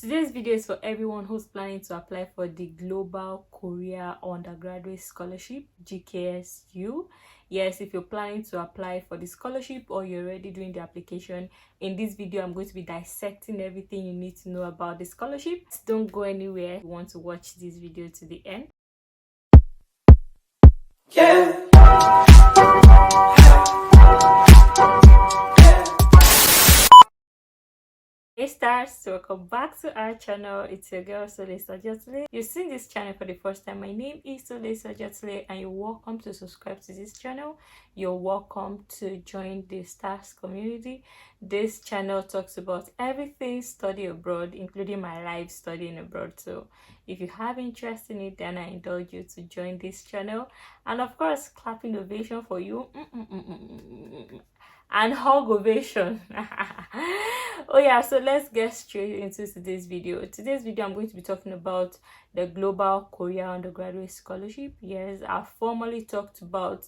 Today's video is for everyone who's planning to apply for the Global Korea Undergraduate Scholarship, GKS-U. Yes, if you're planning to apply for the scholarship or you're already doing the application, in this video I'm going to be dissecting everything you need to know about the scholarship. Don't go anywhere. You want to watch this video to the end. Hey stars, welcome back to our channel. It's your girl Sole Sojotle. You've seen this channel for the first time. My name is Sole Sojotle and you're welcome to subscribe to this channel. You're welcome to join the stars community. This channel talks about everything study abroad, including my life studying abroad. So if you have interest in it, then I indulge you to join this channel. And of course, clapping ovation for you. And hug ovation. Oh yeah, so let's get straight into today's video. I'm going to be talking about the Global Korea Undergraduate Scholarship. Yes, I've formally talked about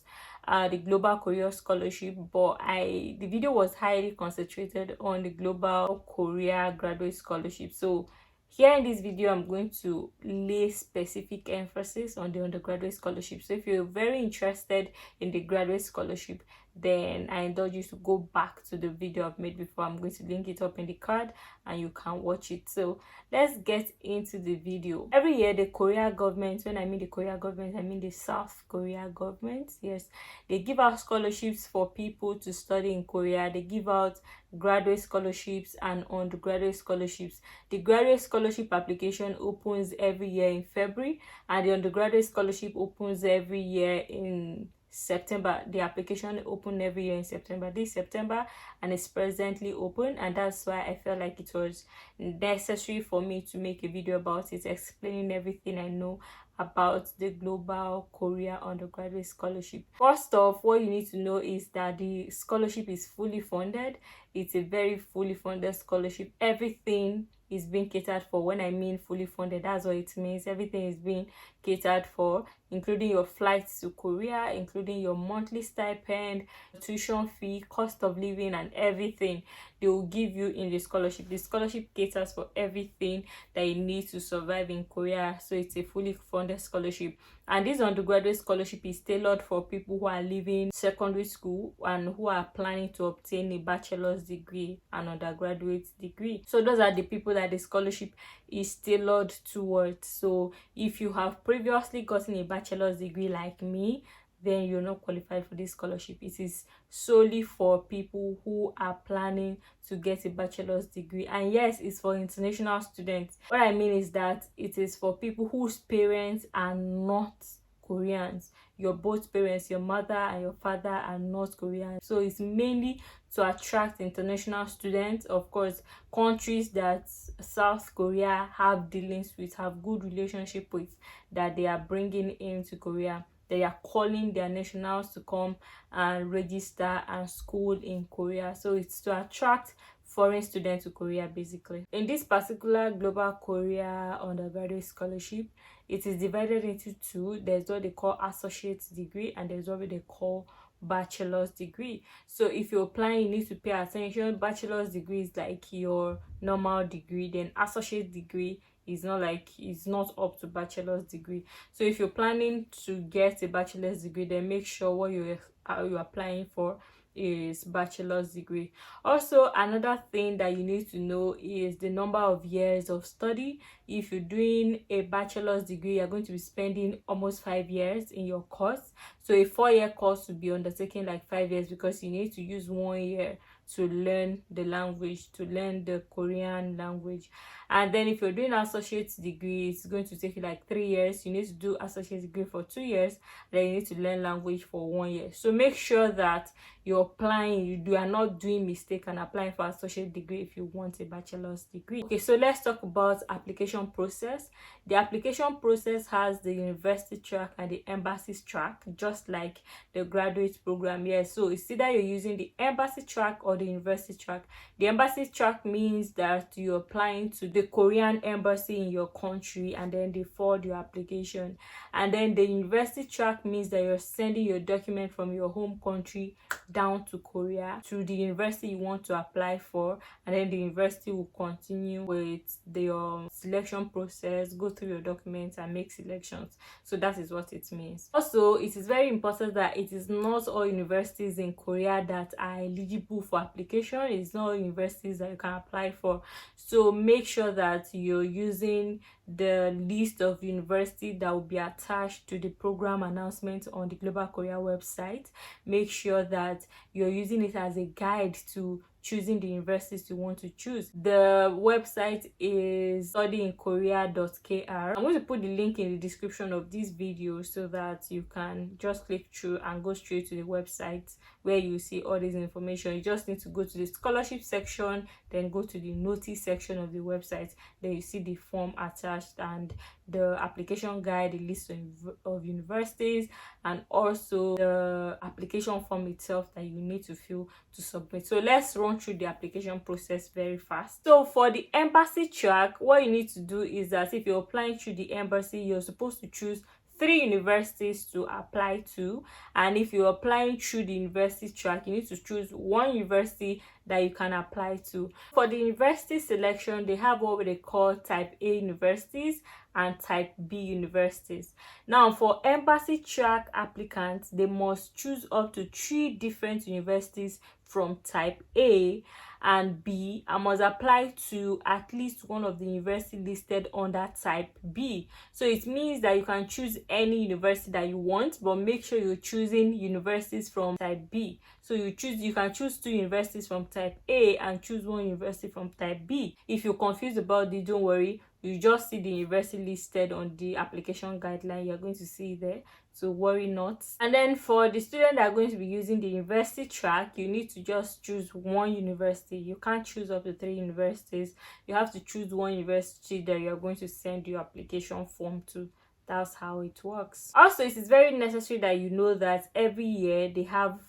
the Global Korea Scholarship, but the video was highly concentrated on the Global Korea Graduate Scholarship. So here in this video, I'm going to lay specific emphasis on the undergraduate scholarship. So if you're very interested in the graduate scholarship, then I indulge you to go back to the video I've made before. I'm going to link it up in the card and you can watch it. So let's get into the video. Every year the Korea government, when I mean the Korea government, I mean the South Korea government, yes, they give out scholarships for people to study in Korea. They give out graduate scholarships and undergraduate scholarships. The graduate scholarship application opens every year in February and the undergraduate scholarship opens every year in September. The application open every year in September. This September, and it's presently open, and that's why I felt like it was necessary for me to make a video about it, explaining everything I know about the Global Korea Undergraduate Scholarship. First off, what you need to know is that the scholarship is fully funded. It's a very fully funded scholarship. Everything is being catered for. When I mean fully funded, that's what it means. Everything is being catered for, including your flights to Korea, including your monthly stipend, tuition fee, cost of living, and everything they will give you in the scholarship. The scholarship caters for everything that you need to survive in Korea. So it's a fully funded scholarship. And this undergraduate scholarship is tailored for people who are leaving secondary school and who are planning to obtain a bachelor's degree and undergraduate degree. So those are the people that the scholarship is tailored towards. So if you have previously gotten a bachelor's degree like me, then you're not qualified for this scholarship. It is solely for people who are planning to get a bachelor's degree. And yes, it's for international students. What I mean is that it is for people whose parents are not Koreans. Your both parents, your mother and your father, are not Korean. So it's mainly to attract international students. Of course, countries that South Korea have dealings with, have good relationship with, that they are bringing into Korea. They are calling their nationals to come and register and school in Korea. So it's to attract foreign students to Korea, basically. In this particular Global Korea Undergraduate Scholarship, it is divided into two. There's what they call associate degree and there's what they call bachelor's degree. So if you're applying, you need to pay attention. Bachelor's degree is like your normal degree, then associate degree is not up to bachelor's degree. So if you're planning to get a bachelor's degree, then make sure what you're applying for is bachelor's degree. Also, another thing that you need to know is the number of years of study. If you're doing a bachelor's degree, you're going to be spending almost 5 years in your course. So a 4-year course will be undertaken like 5 years because you need to use 1 year to learn the language, to learn the Korean language. And then if you're doing associate degree, it's going to take you like 3 years. You need to do associate degree for 2 years, then you need to learn language for 1 year. So make sure that you're applying, you are not doing mistake and applying for associate degree if you want a bachelor's degree. Okay, so let's talk about application process. The application process has the university track and the embassy track, just like the graduate program. Yes, so it's either you're using the embassy track or or the university track. The embassy track means that you're applying to the Korean embassy in your country, and then they forward your application. And then the university track means that you're sending your document from your home country down to Korea to the university you want to apply for, and then the university will continue with the selection process, go through your documents and make selections. So that is what it means. Also, it is very important that it is not all universities in Korea that are eligible for application. It's not all universities that you can apply for. So make sure that you're using the list of university that will be attached to the program announcement on the Global Korea website. Make sure that you're using it as a guide to choosing the universities you want to choose. The website is studyinkorea.kr. I'm going to put the link in the description of this video so that you can just click through and go straight to the website where you see all this information. You just need to go to the scholarship section, then go to the notice section of the website. Then you see the form attached and the application guide, the list of universities, and also the application form itself that you need to fill to submit. So let's run through the application process very fast. So for the embassy track, what you need to do is that if you're applying through the embassy, you're supposed to choose 3 universities to apply to, and if you're applying through the university track, you need to choose 1 university that you can apply to. For the university selection, they have what they call type A universities and type B universities. Now for embassy track applicants, they must choose up to 3 different universities from type A and B, and must apply to at least one of the university listed under type B. So it means that you can choose any university that you want, but make sure you're choosing universities from type B. So you can choose 2 universities from type A and choose 1 university from type B. If you're confused about this, don't worry. You just see the university listed on the application guideline. You're going to see it there, so worry not. And then for the students that are going to be using the university track, you need to just choose 1 university. You can't choose up to 3 universities. You have to choose 1 university that you're going to send your application form to. That's how it works. Also, it is very necessary that you know that every year they have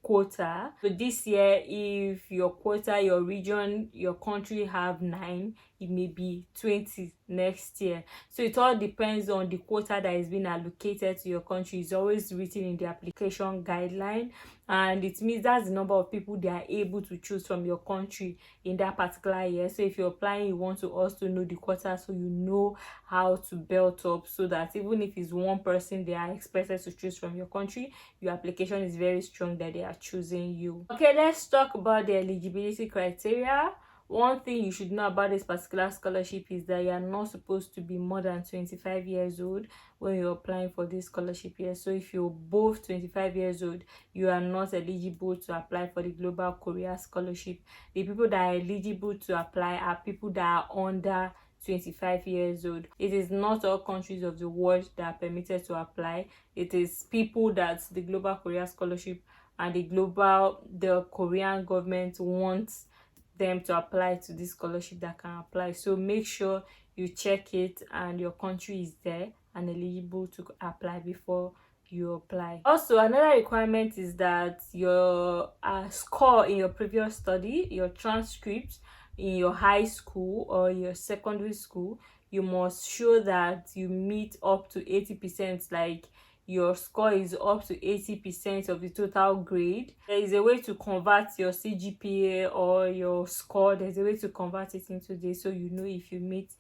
quota. So this year, if your quota, your region, your country have 9, it may be 20 next year. So it all depends on the quota that is being allocated to your country. It's always written in the application guideline, and it means that's the number of people they are able to choose from your country in that particular year. So if you're applying, you want to also know the quota so you know how to belt up, so that even if it's 1 person they are expected to choose from your country, your application is very strong that they are choosing you. Okay, let's talk about the eligibility criteria. One thing you should know about this particular scholarship is that you are not supposed to be more than 25 years old when you're applying for this scholarship here. So if you're both 25 years old, you are not eligible to apply for the Global Korea Scholarship. The people that are eligible to apply are people that are under 25 years old. It is not all countries of the world that are permitted to apply. It is people that the Global Korea Scholarship and the Korean government wants them to apply to this scholarship that can apply. So make sure you check it and your country is there and eligible to apply before you apply. Also, another requirement is that your score in your previous study, your transcript in your high school or your secondary school, you must show that you meet up to 80%, like your score is up to 80% of the total grade. There is a way to convert your CGPA or your score. There's a way to convert it into this, so you know if you meet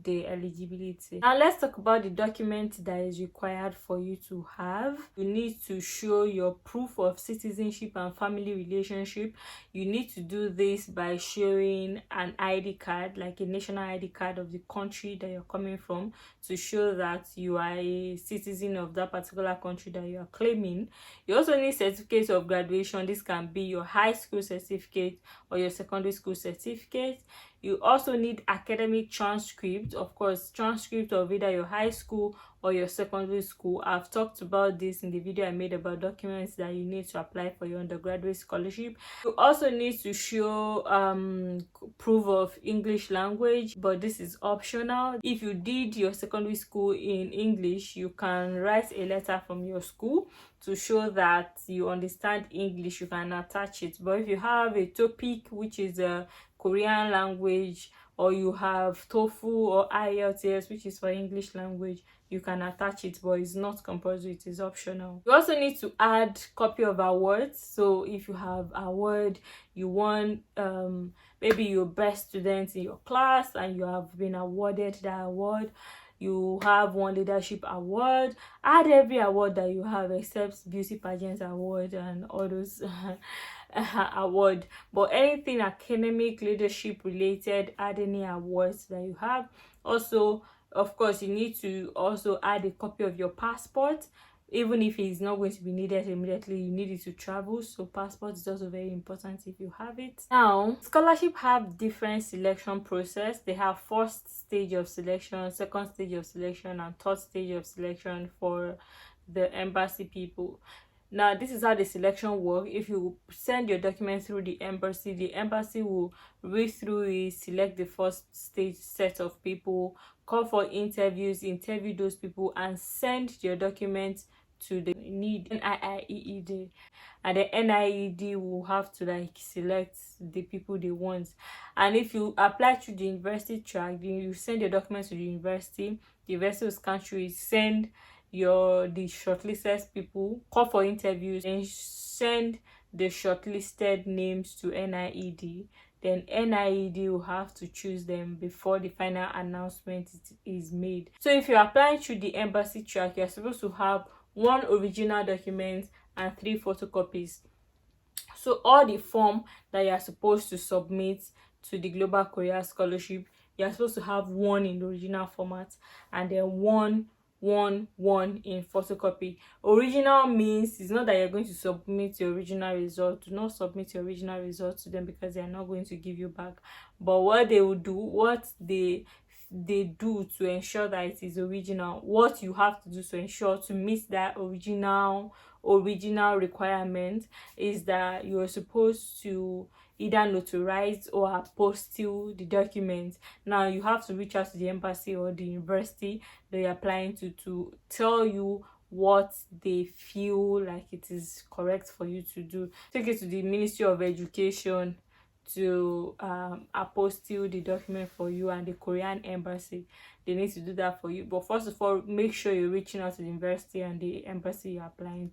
the eligibility. Now let's talk about the document that is required for you to have. You need to show your proof of citizenship and family relationship. You need to do this by showing an ID card, like a national ID card of the country that you're coming from, to show that you are a citizen of that particular country that you are claiming. You also need certificates of graduation. This can be your high school certificate or your secondary school certificate. You also need academic transcript, of course, transcript of either your high school or your secondary school. I've talked about this in the video I made about documents that you need to apply for your undergraduate scholarship. You also need to show proof of English language, but this is optional. If you did your secondary school in English, you can write a letter from your school to show that you understand English. You can attach it. But if you have a topic which is a Korean language, or you have TOEFL or IELTS, which is for English language, you can attach it, but it's not compulsory, it is optional. You also need to add copy of awards. So if you have award, you won maybe your best student in your class and you have been awarded that award, you have one leadership award, add every award that you have except beauty pageant award and all those award. But anything academic, leadership related, add any awards that you have. Also, of course, you need to also add a copy of your passport. Even if it's not going to be needed immediately, you need it to travel, so passport is also very important if you have it. Now, scholarship have different selection process. They have first stage of selection, second stage of selection, and third stage of selection for the embassy people. Now, this is how the selection works. If you send your documents through the embassy will read through it, select the first stage set of people, call for interviews, interview those people, and send your documents to the NIED. And the NIED will have to like select the people they want. And if you apply to the university track, then you send your documents to the university will scan through it, send the shortlisted people, call for interviews, and send the shortlisted names to NIED. Then NIED will have to choose them before the final announcement is made. So if you're applying through the embassy track, you're supposed to have 1 original document and 3 photocopies. So all the form that you're supposed to submit to the Global Korea Scholarship, you're supposed to have 1 in the original format and then one in photocopy. Original means it's not that you're going to submit your original result. Do not submit your original result to them because they are not going to give you back. But what they will do, what they do to ensure that it is original, what you have to do to ensure to meet that original requirement is that you are supposed to either notarize or apostille the document. Now you have to reach out to the embassy or the university that you're applying to tell you what they feel like it is correct for you to do. Take it to the Ministry of Education to apostille the document for you, and the Korean embassy, they need to do that for you. But first of all, make sure you're reaching out to the university and the embassy you're applying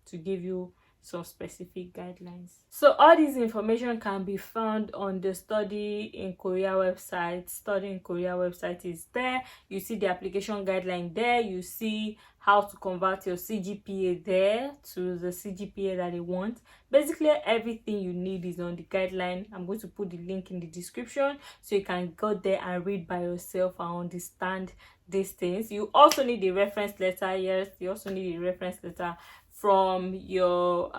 to give you some specific guidelines. So all this information can be found on the Study in Korea website. Study in Korea website is there. You see the application guideline there. You see how to convert your CGPA there to the CGPA that they want. Basically everything you need is on the guideline. I'm going to put the link in the description so you can go there and read by yourself and understand these things. You also need a reference letter. Yes, you also need a reference letter from your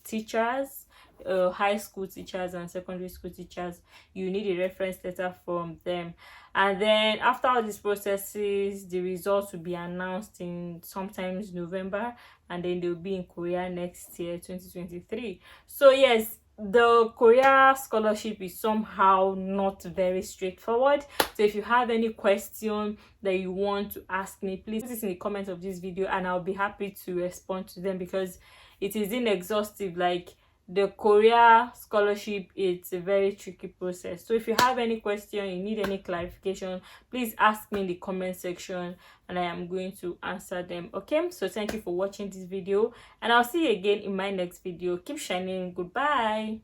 teachers, high school teachers and secondary school teachers. You need a reference letter from them. And then after all these processes, the results will be announced in sometimes November, and then they'll be in Korea next year, 2023. So yes, the Korea scholarship is somehow not very straightforward. So if you have any question that you want to ask me, please put it in the comments of this video and I'll be happy to respond to them, because it is inexhaustive. Like the Korea scholarship, it's a very tricky process. So if you have any question, you need any clarification, please ask me in the comment section and I am going to answer them. Okay, so thank you for watching this video and I'll see you again in my next video. Keep shining. Goodbye.